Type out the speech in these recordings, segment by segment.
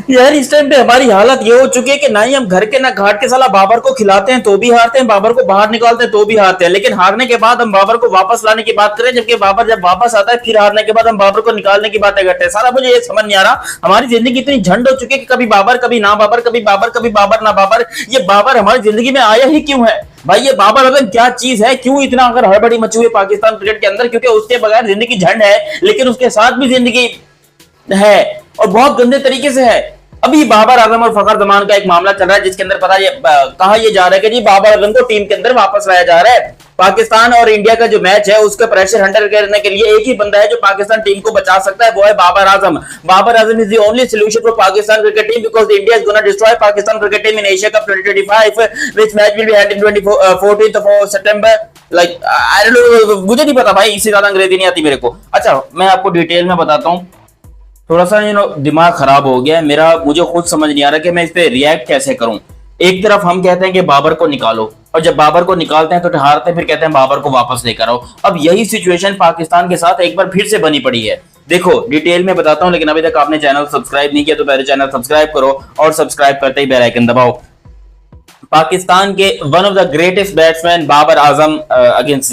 यार इस टाइम पे हमारी हालत ये हो चुकी है कि ना ही हम घर के ना घाट के साला बाबर को खिलाते हैं तो भी हारते हैं, बाबर को बाहर निकालते हैं तो भी हारते हैं, लेकिन हारने के बाद हम बाबर को वापस लाने की बात करें, जबकि बाबर जब वापस आता है फिर हारने के बाद हम बाबर को निकालने की बातें करते हैं। साला मुझे ये समझ नहीं आ रहा, हमारी जिंदगी इतनी झंड हो चुकी है कि कभी बाबर कभी ना बाबर, कभी बाबर कभी बाबर ना बाबर। ये बाबर हमारी जिंदगी में आया ही क्यों है भाई? ये बाबर आजम क्या चीज है? क्यों इतना अगर हड़बड़ी मची हुई पाकिस्तान क्रिकेट के अंदर? क्योंकि उसके बगैर जिंदगी झंड है, लेकिन उसके साथ भी जिंदगी है और बहुत गंदे तरीके से है। अभी बाबर आजम और फखर जमान का एक मामला चल रहा है जिसके अंदर कहा यह जा रहा है कि जी बाबर आजम को टीम के अंदर वापस लाया जा रहा है। पाकिस्तान और इंडिया का जो मैच है उसका प्रेशर हैंडल करने के लिए एक ही बंदा है जो पाकिस्तान टीम को बचा सकता है, वो है Babar Azam. Babar Azam is the only solution for Pakistan cricket team because India is gonna destroy Pakistan cricket team in Asia Cup 2025 which match will be held in 14th of September। Like I don't know, मुझे नहीं पता भाई, इससे ज्यादा अंग्रेजी नहीं आती मेरे को। अच्छा मैं आपको डिटेल में बताता हूँ। थोड़ा सा दिमाग खराब हो गया है मेरा, मुझे खुद समझ नहीं आ रहा कि मैं इस पे रिएक्ट कैसे करूं। एक तरफ हम कहते हैं कि बाबर को निकालो, और जब बाबर को निकालते हैं तो हारते हैं, फिर कहते हैं बाबर को वापस लेकर आओ। अब यही सिचुएशन पाकिस्तान के साथ एक बार फिर से बनी पड़ी है। देखो डिटेल में बताता हूं, लेकिन अभी तक आपने चैनल सब्सक्राइब नहीं किया तो पहले चैनल सब्सक्राइब करो और सब्सक्राइब करते ही बेल आइकन दबाओ। पाकिस्तान के one of the greatest batsman Babar Azam against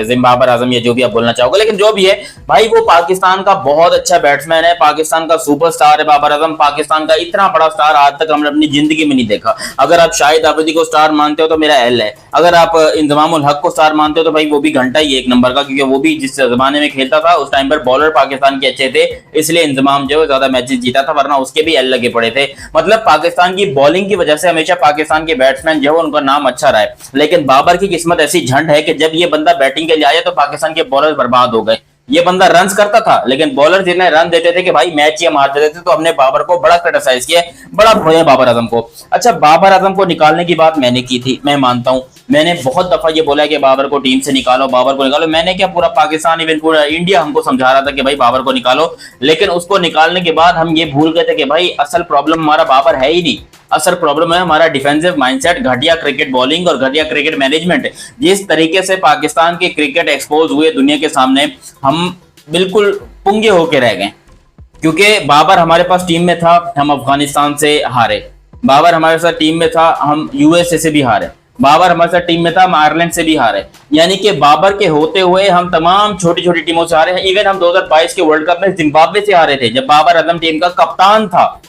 जिम्बाबर आजम, ये जो भी आप बोलना चाहोगे, लेकिन जो भी है भाई वो पाकिस्तान का बहुत अच्छा बैट्समैन है, पाकिस्तान का सुपरस्टार है बाबर आजम। पाकिस्तान का इतना बड़ा स्टार आज तक हमने अपनी जिंदगी में नहीं देखा। अगर आप शाहिद आफरीदी को स्टार मानते हो तो मेरा एल है, अगर आप इंजमाम उल हक को स्टार मानते हो तो भाई वो भी घंटा ही एक नंबर का, क्योंकि वो भी जिस जमाने में खेलता था उस टाइम पर बॉलर पाकिस्तान के अच्छे थे, इसलिए इंजमाम जो है ज्यादा मैचेस जीता था, वरना उसके भी एल लगे पड़े थे। मतलब पाकिस्तान की बॉलिंग की वजह से हमेशा पाकिस्तान के बैट्समैन जो है उनका नाम अच्छा रहा है, लेकिन बाबर की किस्मत ऐसी झंड है कि जब ये बंदा बैटिंग के लिए आया तो पाकिस्तान के बॉलर बर्बाद हो गए। ये बंदा रन्स करता था, लेकिन बॉलर जितने रन देते थे कि भाई मैच ये मार देते थे, तो हमने बाबर को बड़ा क्रिटिसाइज किया, बड़ा खोया बाबर आजम को। अच्छा बाबर आजम को निकालने की बात मैंने की थी, मैं मानता हूं, मैंने बहुत दफा ये बोला है कि बाबर को टीम से निकालो, बाबर को निकालो। मैंने क्या पूरा पाकिस्तान इवन पूरा इंडिया हमको समझा रहा था कि भाई बाबर को निकालो, लेकिन उसको निकालने के बाद हम ये भूल गए थे कि भाई असल प्रॉब्लम हमारा बाबर है ही नहीं, असल प्रॉब्लम है हमारा डिफेंसिव माइंडसेट, घटिया क्रिकेट बॉलिंग और घटिया क्रिकेट मैनेजमेंट। जिस तरीके से पाकिस्तान के क्रिकेट एक्सपोज हुए दुनिया के सामने, हम बिल्कुल पुंगे होके रह गए, क्योंकि बाबर हमारे पास टीम में था, हम अफगानिस्तान से हारे। बाबर हमारे साथ टीम में था, हम यूएसए से भी हारे। बाबर हमारे साथ टीम में था, हम आयरलैंड से भी हारे। यानी कि बाबर के होते हुए हम तमाम छोटी छोटी टीमों से हारे हैं। इवन हम 2022 के वर्ल्ड कप में जिम्बाब्वे से हारे थे, जब बाबर आजम टीम का कप्तान था।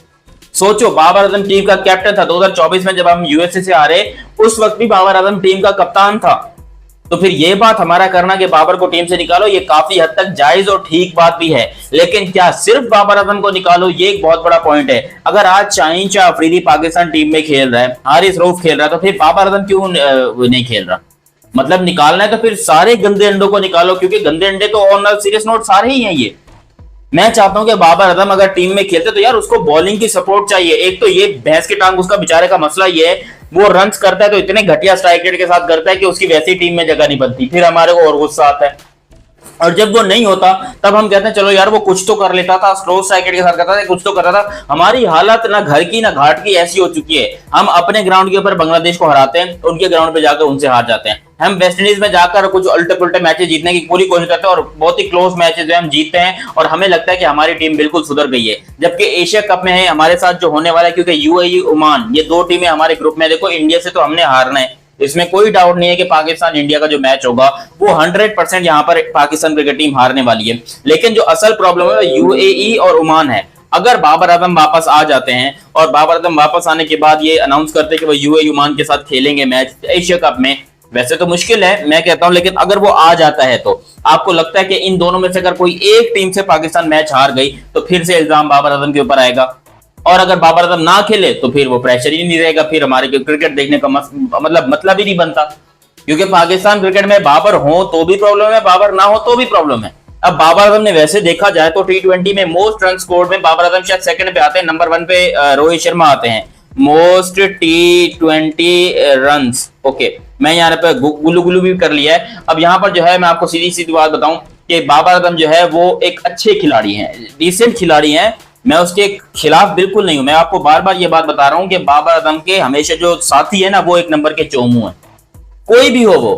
सोचो बाबर आजम टीम का कैप्टन था। 2024 में जब हम यूएसए से हारे, उस वक्त भी बाबर आजम टीम का कप्तान था। तो फिर ये बात हमारा करना कि बाबर को टीम से निकालो, ये काफी हद तक जायज और ठीक बात भी है, लेकिन क्या सिर्फ बाबर आजम को निकालो, ये एक बहुत बड़ा पॉइंट है। अगर आज शाहीन शाह अफरीदी पाकिस्तान टीम में खेल रहा है, हारिस रऊफ खेल रहा है, तो फिर बाबर आजम क्यों नहीं खेल रहा? मतलब निकालना है तो फिर सारे गंदे अंडों को निकालो, क्योंकि गंदे अंडे तो ऑन सीरियस नोट सारे ही हैं। ये मैं चाहता हूं कि बाबर आजम अगर टीम में खेलते तो यार उसको बॉलिंग की सपोर्ट चाहिए। एक तो ये भैंस की टांग उसका बेचारे का मसला ये है, वो रन्स करता है तो इतने घटिया स्ट्राइक रेट के साथ करता है कि उसकी वैसी टीम में जगह नहीं बनती, फिर हमारे को और गुस्सा आता है। और जब वो नहीं होता तब हम कहते हैं चलो यार वो कुछ तो कर लेता था, स्लो स्ट्राइक के साथ करता था, कुछ तो करता था। हमारी हालत ना घर की ना घाट की ऐसी हो चुकी है, हम अपने ग्राउंड के ऊपर बांग्लादेश को हराते हैं, उनके ग्राउंड पे जाकर उनसे हार जाते हैं। हम वेस्ट इंडीज में जाकर कुछ उल्टे पुल्टे मैचेस जीतने की पूरी कोशिश करते हैं और बहुत ही क्लोज मैचेस जो हम जीतते हैं, और हमें लगता है कि हमारी टीम बिल्कुल सुधर गई है। जबकि एशिया कप में है हमारे साथ जो होने वाला है, क्योंकि यूएई ओमान ये दो टीमें हमारे ग्रुप में, देखो इंडिया से तो हमने हारना है, इसमें कोई डाउट नहीं है कि पाकिस्तान इंडिया का जो मैच होगा वो 100% यहां पर पाकिस्तान क्रिकेट टीम हारने वाली है। लेकिन जो असल प्रॉब्लम है यूएई और ओमान है। अगर बाबर आजम वापस आ जाते हैं और बाबर आजम वापस आने के बाद ये अनाउंस करते हैं कि वो यूएई ओमान के साथ खेलेंगे मैच एशिया कप में, वैसे तो मुश्किल है मैं कहता हूं, लेकिन अगर वो आ जाता है तो आपको लगता है कि इन दोनों में से अगर कोई एक टीम से पाकिस्तान मैच हार गई तो फिर से इल्जाम बाबर आजम के ऊपर आएगा, और अगर बाबर आजम ना खेले तो फिर वो प्रेशर ही नहीं रहेगा, फिर हमारे क्रिकेट देखने का मतलब ही नहीं बनता। क्योंकि पाकिस्तान क्रिकेट में बाबर हो तो भी प्रॉब्लम है, बाबर ना हो तो भी प्रॉब्लम है। अब बाबर आजम ने वैसे देखा जाए तो टी20 में मोस्ट रन स्कोर्ड में बाबर आजम शायद सेकंड पे आते हैं, नंबर 1 पे रोहित शर्मा आते हैं मोस्ट टी20 रन्स। ओके मैं यहाँ पे गुल्लू गुल्लू भी कर लिया है। अब यहाँ पर जो है मैं आपको सीधी सीधी बात बताऊं कि बाबर आजम जो है वो एक अच्छे खिलाड़ी हैं, डिसेंट खिलाड़ी हैं, मैं उसके खिलाफ बिल्कुल नहीं हूं। मैं आपको बार बार ये बात बता रहा हूं कि बाबर आजम के हमेशा जो साथी है ना वो एक नंबर के चोमू है, कोई भी हो वो,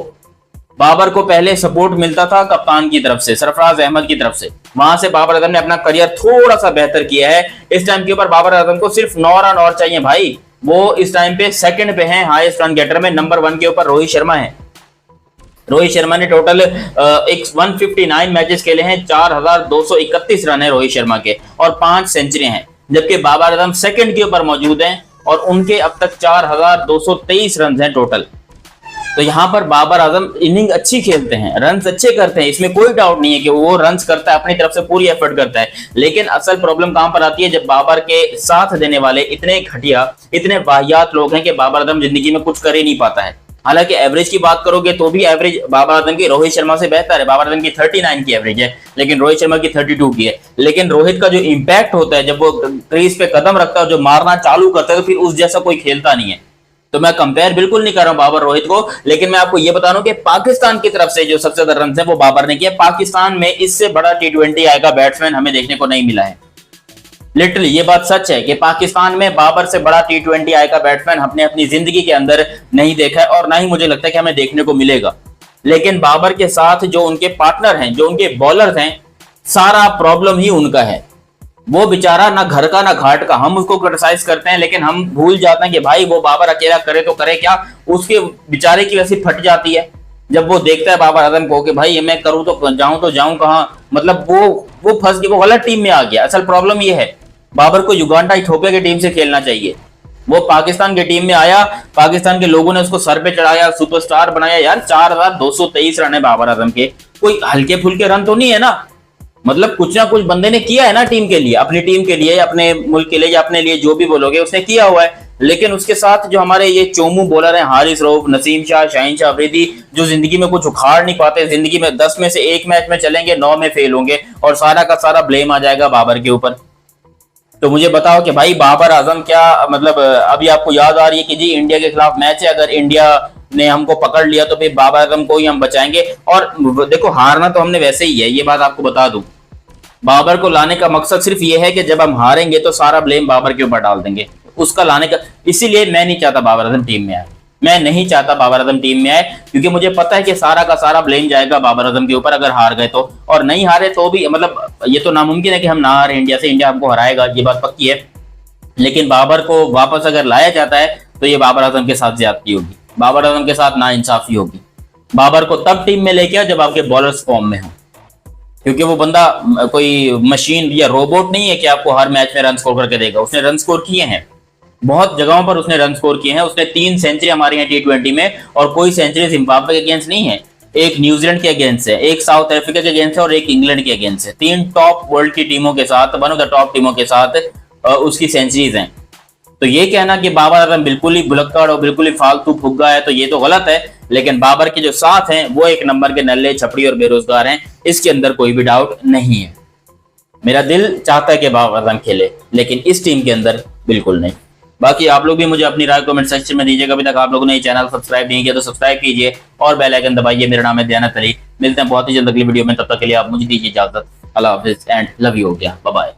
बाबर को पहले सपोर्ट मिलता था कप्तान की तरफ से, सरफराज अहमद की तरफ से, वहां से बाबर आजम ने अपना करियर थोड़ा सा बेहतर किया है। इस टाइम के ऊपर बाबर आजम को सिर्फ 9 रन और चाहिए भाई। वो इस टाइम पे सेकंड पे हैं हाईएस्ट रन गेटर में, नंबर 1 के ऊपर रोहित शर्मा है। रोहित शर्मा ने टोटल 159 मैचेस खेले हैं, 4231 रन है रोहित शर्मा के और 5 सेंचुरी हैं, जबकि बाबर आजम सेकंड के ऊपर मौजूद हैं और उनके अब तक 4223 रन हैं टोटल। तो यहां पर बाबर आजम इनिंग अच्छी खेलते हैं, रन्स अच्छे करते हैं, इसमें कोई डाउट नहीं है कि वो रन्स करता है, अपनी तरफ से पूरी एफर्ट करता है। लेकिन असल प्रॉब्लम कहां पर आती है, जब बाबर के साथ देने वाले इतने घटिया, इतने वाहियात लोग हैं कि बाबर आजम जिंदगी में कुछ कर ही नहीं पाता है। हालांकि एवरेज की बात करोगे तो भी एवरेज बाबर आजम की रोहित शर्मा से बेहतर है। बाबर आजम की 39 की एवरेज है, लेकिन रोहित शर्मा की 32 की है। लेकिन रोहित का जो इंपैक्ट होता है जब वो क्रीज पे कदम रखता है, जो मारना चालू करता है, तो फिर उस जैसा कोई खेलता नहीं है। तो मैं कंपेयर बिल्कुल नहीं कर रहा हूं बाबर रोहित को, लेकिन मैं आपको यह बता रहा हूं कि पाकिस्तान की तरफ से जो सबसे ज्यादा रन है वो बाबर ने किया। पाकिस्तान में इससे बड़ा T20 आएगा बैट्समैन हमें देखने को नहीं मिला है। लिटरली ये बात सच है कि पाकिस्तान में बाबर से बड़ा T20 आएगा बैट्समैन हमने अपनी जिंदगी के अंदर नहीं देखा है और ना ही मुझे लगता है कि हमें देखने को मिलेगा। लेकिन बाबर के साथ जो उनके पार्टनर हैं, जो उनके बॉलर्स हैं, सारा प्रॉब्लम ही उनका है। वो बेचारा ना घर का ना घाट का। हम उसको क्रिटिसाइज करते हैं लेकिन हम भूल जाते हैं कि भाई वो बाबर अकेला करे तो करे क्या, उसके बेचारे की वैसी फट जाती है जब वो देखता है बाबर आजम को कि भाई मैं करूं तो जाऊं कहां। मतलब वो फंस गया, वो गलत टीम में आ गया। असल प्रॉब्लम ये है, बाबर को युगांडा इथियोपिया की टीम से खेलना चाहिए। वो पाकिस्तान की टीम में आया, पाकिस्तान के लोगों ने उसको सर पे चढ़ाया, सुपरस्टार बनाया। यार 4223 रन है बाबर आजम के, कोई हल्के फुल्के रन तो नहीं है ना। मतलब कुछ ना कुछ बंदे ने किया है ना टीम के लिए, अपनी टीम के लिए, अपने मुल्क के लिए या अपने लिए, जो भी बोलोगे उसने किया हुआ है। लेकिन उसके साथ जो हमारे ये चोमू बॉलर हैं, हारिस रऊफ, नसीम शाह, शाहीन शाह अफरीदी, जो जिंदगी में कुछ उखाड़ नहीं पाते, जिंदगी में 10 में से 1 मैच में चलेंगे, 9 में फेल होंगे और सारा का सारा ब्लेम आ जाएगा बाबर के ऊपर। तो मुझे बताओ कि भाई बाबर आजम क्या, मतलब अभी आपको याद आ रही है कि जी इंडिया के खिलाफ मैच है, अगर इंडिया ने हमको पकड़ लिया तो फिर बाबर आजम को ही हम बचाएंगे। और देखो हारना तो हमने वैसे ही है, ये बात आपको बता दूं। बाबर को लाने का मकसद सिर्फ ये है कि जब हम हारेंगे तो सारा ब्लेम बाबर के ऊपर डाल देंगे, उसका लाने का। इसीलिए मैं नहीं चाहता बाबर आजम टीम में आए, मैं नहीं चाहता बाबर आजम टीम में आए, क्योंकि मुझे पता है कि सारा का सारा ब्लेम जाएगा बाबर आजम के ऊपर अगर हार गए तो। और नहीं हारे तो भी मतलब ये तो नामुमकिन है कि हम ना हारे इंडिया से, इंडिया हमको हराएगा, ये बात पक्की है। लेकिन बाबर को वापस अगर लाया जाता है तो ये बाबर आजम के साथ ज्यादती होगी, बाबर आजम के साथ नाइंसाफी होगी। बाबर को तब टीम में लेके आओ जब आपके बॉलर्स फॉर्म में हो, क्योंकि वो बंदा कोई मशीन या रोबोट नहीं है कि आपको हर मैच में रन स्कोर करके देगा। उसने रन स्कोर किए हैं, बहुत जगहों पर उसने रन स्कोर किए हैं। उसने 3 सेंचुरी हमारे यहाँ T20 में, और कोई सेंचुरी जिम्बाब्वे के अगेंस्ट नहीं है, एक न्यूजीलैंड के अगेंस्ट है, एक साउथ अफ्रीका के अगेंस्ट है और एक इंग्लैंड के अगेंस्ट है। 3 टॉप वर्ल्ड की टीमों के साथ, वन ऑफ द टॉप टीमों के साथ उसकी सेंचुरीज हैं। तो ये कहना कि बाबर आजम बिल्कुल ही भुलक्कड़ और बिल्कुल ही फालतू फुग्गा है, तो ये तो गलत है। लेकिन बाबर के जो साथ हैं वो एक नंबर के नल्ले, छपड़ी और बेरोजगार हैं, इसके अंदर कोई भी डाउट नहीं है। मेरा दिल चाहता है कि बाबर आजम खेले, लेकिन इस टीम के अंदर बिल्कुल नहीं। बाकी आप लोग भी मुझे अपनी राय कमेंट सेक्शन में दीजिएगा। अभी तक आप लोगों ने ये चैनल सब्सक्राइब नहीं किया तो सब्सक्राइब कीजिए और बेल आइकन दबाइए। मेरा नाम है दयानत अली, मिलते हैं बहुत ही जल्द अगली वीडियो में, तब तक के लिए आप मुझे दीजिए इजाजत। अल्लाह हाफिज एंड लव यू हो गया, बाय बाय।